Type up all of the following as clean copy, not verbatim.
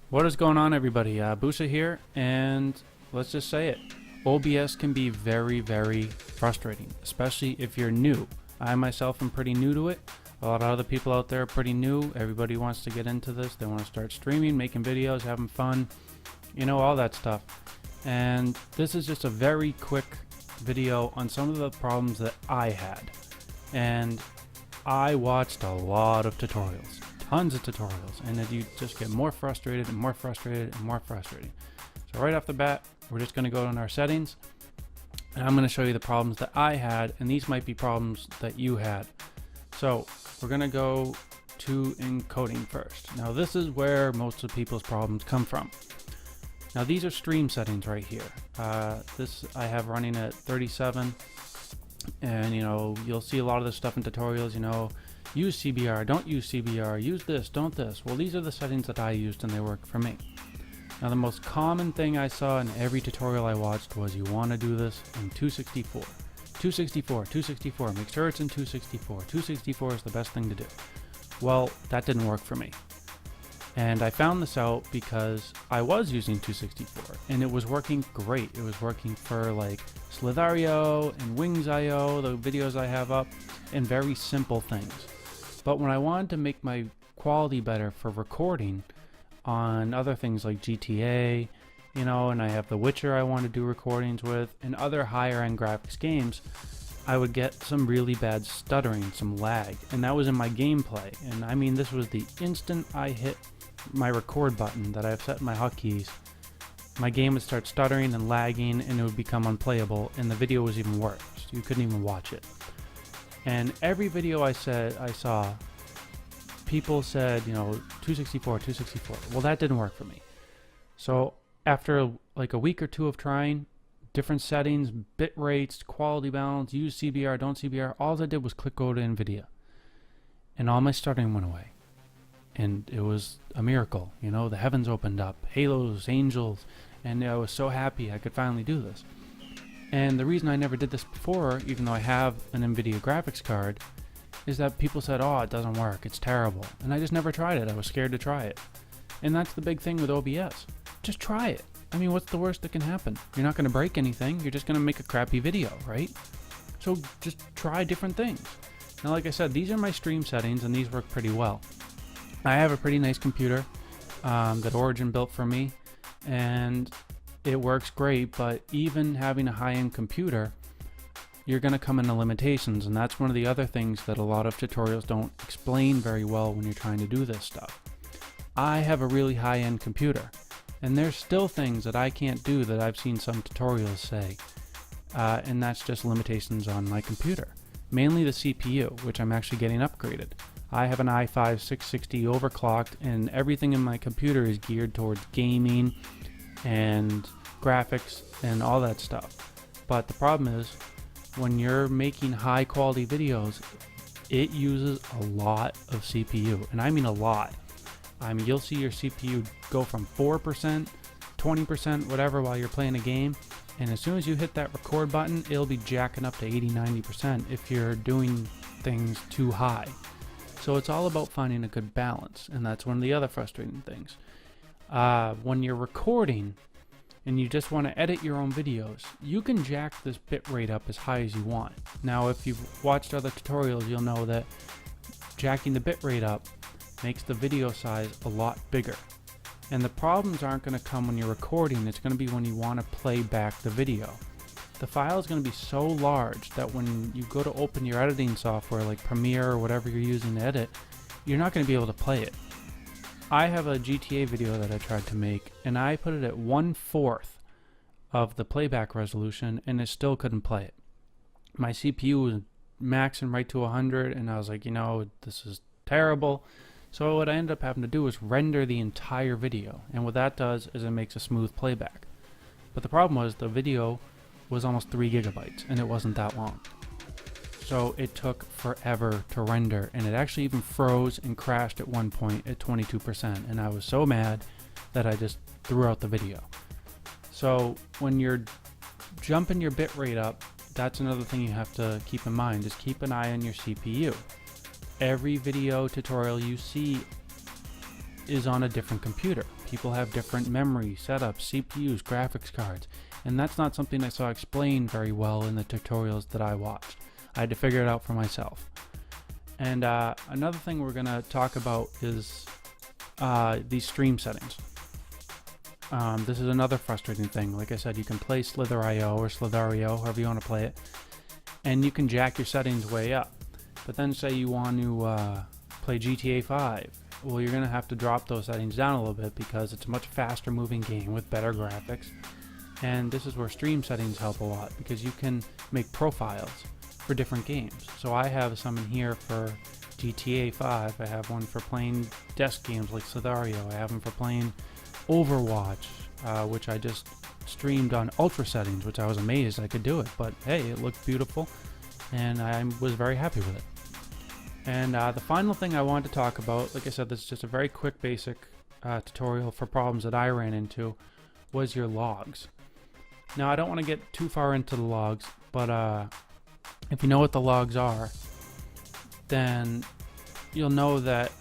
What is going on, everybody? Busa here, and let's just say it. OBS can be very, very frustrating, especially if you're new. I myself am pretty new to it. A lot of other people out there are pretty new. Everybody wants to get into this. They want to start streaming, making videos, having fun, you know, all that stuff. And this is just a very quick video on some of the problems that I had. And I watched a lot of tutorials. Tons of tutorials, and then you just get more frustrated and more frustrated and more frustrated. So right off the bat, we're just going to go in our settings, and I'm going to show you the problems that I had, and these might be problems that you had. So we're going to go to encoding first. Now this is where most of people's problems come from. Now these are stream settings right here. This I have running at 37, and you know, you'll see a lot of this stuff in tutorials, you know, use CBR, don't use CBR, use this, don't this. Well, these are the settings that I used and they work for me. Now the most common thing I saw in every tutorial I watched was you want to do this in 264. 264, 264, make sure it's in 264. 264 is the best thing to do. Well, that didn't work for me. And I found this out because I was using 264 and it was working great. It was working for like Slither.io and Wings.io, the videos I have up, and very simple things. But when I wanted to make my quality better for recording on other things like GTA, you know, and I have The Witcher I want to do recordings with, and other higher end graphics games, I would get some really bad stuttering, some lag, and that was in my gameplay. And I mean, this was the instant I hit my record button that I've set in my hotkeys, my game would start stuttering and lagging, and it would become unplayable, and the video was even worse. You couldn't even watch it. And every video I saw, people said, you know, 264, 264. Well, that didn't work for me. So after like a week or two of trying different settings, bit rates, quality balance, use CBR, don't CBR, all I did was click go to NVIDIA, and all my stuttering went away. And it was a miracle, you know, the heavens opened up, halos, angels, and I was so happy I could finally do this. And the reason I never did this before, even though I have an NVIDIA graphics card, is that people said, oh, it doesn't work, it's terrible. And I just never tried it. I was scared to try it. And that's the big thing with OBS. Just try it. I mean, what's the worst that can happen? You're not going to break anything. You're just going to make a crappy video, right? So just try different things. Now, like I said, these are my stream settings, and these work pretty well. I have a pretty nice computer that Origin built for me, and it works great, but even having a high-end computer, you're going to come into limitations, and that's one of the other things that a lot of tutorials don't explain very well when you're trying to do this stuff. I have a really high-end computer, and there's still things that I can't do that I've seen some tutorials say, and that's just limitations on my computer. Mainly the CPU, which I'm actually getting upgraded. I have an i5-660 overclocked, and everything in my computer is geared towards gaming and graphics and all that stuff. But the problem is, when you're making high quality videos, it uses a lot of CPU, and I mean a lot. I mean, you'll see your CPU go from 4%, 20%, whatever while you're playing a game, and as soon as you hit that record button, it'll be jacking up to 80-90% if you're doing things too high. So it's all about finding a good balance, and that's one of the other frustrating things. When you're recording and you just want to edit your own videos, you can jack this bit rate up as high as you want. Now, if you've watched other tutorials, you'll know that jacking the bit rate up makes the video size a lot bigger. And the problems aren't going to come when you're recording, it's going to be when you want to play back the video. The file is going to be so large that when you go to open your editing software like Premiere or whatever you're using to edit, you're not going to be able to play it. I have a GTA video that I tried to make, and I put it at 1/4 of the playback resolution, and it still couldn't play it. My CPU was maxing right to 100, and I was like, you know, this is terrible. So what I ended up having to do was render the entire video, and what that does is it makes a smooth playback. But the problem was the video was almost 3 gigabytes, and it wasn't that long. So it took forever to render, and it actually even froze and crashed at one point at 22%, and I was so mad that I just threw out the video. So when you're jumping your bit rate up, that's another thing you have to keep in mind, is keep an eye on your CPU. Every video tutorial you see is on a different computer. People have different memory setups, CPUs, graphics cards, and that's not something I saw explained very well in the tutorials that I watched. I had to figure it out for myself. And another thing we're going to talk about is these stream settings. This is another frustrating thing. Like I said, you can play Slither.io or Slither.io, however you want to play it, and you can jack your settings way up. But then say you want to play GTA 5. Well, you're going to have to drop those settings down a little bit because it's a much faster moving game with better graphics. And this is where stream settings help a lot, because you can make profiles for different games. So I have some in here for GTA 5. I have one for playing desk games like Slither.io. I have them for playing Overwatch, which I just streamed on ultra settings, which I was amazed I could do it. But hey, it looked beautiful, and I was very happy with it. And the final thing I wanted to talk about, like I said, this is just a very quick basic tutorial for problems that I ran into, was your logs. Now I don't want to get too far into the logs, but if you know what the logs are, then you'll know that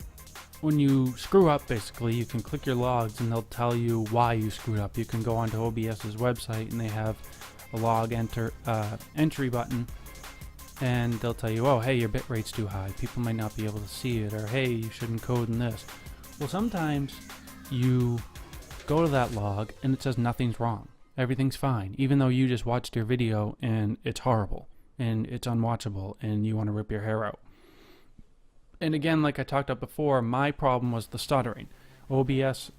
when you screw up, basically, you can click your logs and they'll tell you why you screwed up. You can go onto OBS's website and they have a log entry button, and they'll tell you, oh, hey, your bitrate's too high. People might not be able to see it, or hey, you shouldn't code in this. Well, sometimes you go to that log and it says nothing's wrong. Everything's fine, even though you just watched your video and it's horrible and it's unwatchable and you want to rip your hair out. And again, like I talked about before, my problem was the stuttering. OBS,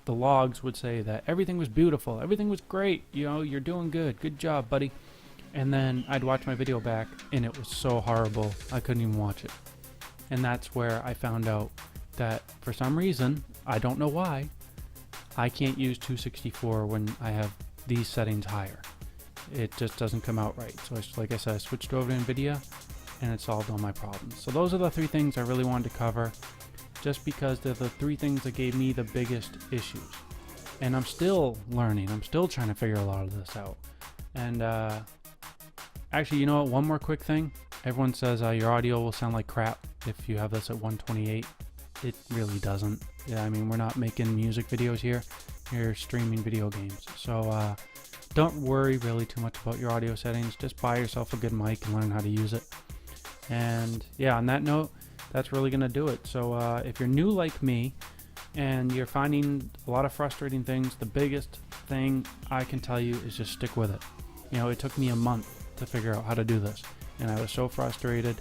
the logs would say that everything was beautiful, everything was great, you know, you're doing good job, buddy. And then I'd watch my video back and it was so horrible I couldn't even watch it. And that's where I found out that for some reason, I don't know why, I can't use 264 when I have these settings higher. It just doesn't come out right. So like I said, I switched over to NVIDIA and it solved all my problems. So those are the three things I really wanted to cover, just because they're the three things that gave me the biggest issues. And I'm still learning. I'm still trying to figure a lot of this out. And actually, you know what? One more quick thing. Everyone says your audio will sound like crap if you have this at 128. It really doesn't. Yeah, I mean, we're not making music videos here. You're streaming video games. So don't worry really too much about your audio settings. Just buy yourself a good mic and learn how to use it. And yeah, on that note, that's really going to do it. So if you're new like me and you're finding a lot of frustrating things, the biggest thing I can tell you is just stick with it. You know, it took me a month to figure out how to do this, and I was so frustrated.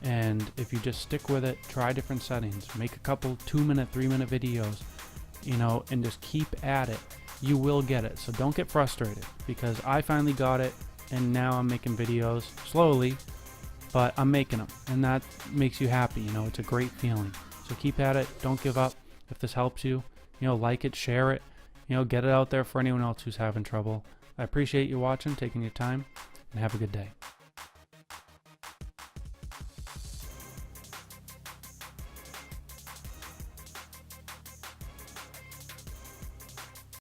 And if you just stick with it, try different settings, make a couple 2-minute, 3-minute videos, you know, and just keep at it, you will get it. So don't get frustrated, because I finally got it, and now I'm making videos slowly, but I'm making them, and that makes you happy. You know, it's a great feeling. So keep at it. Don't give up. If this helps you, you know, like it, share it, you know, get it out there for anyone else who's having trouble. I appreciate you watching, taking your time, and have a good day.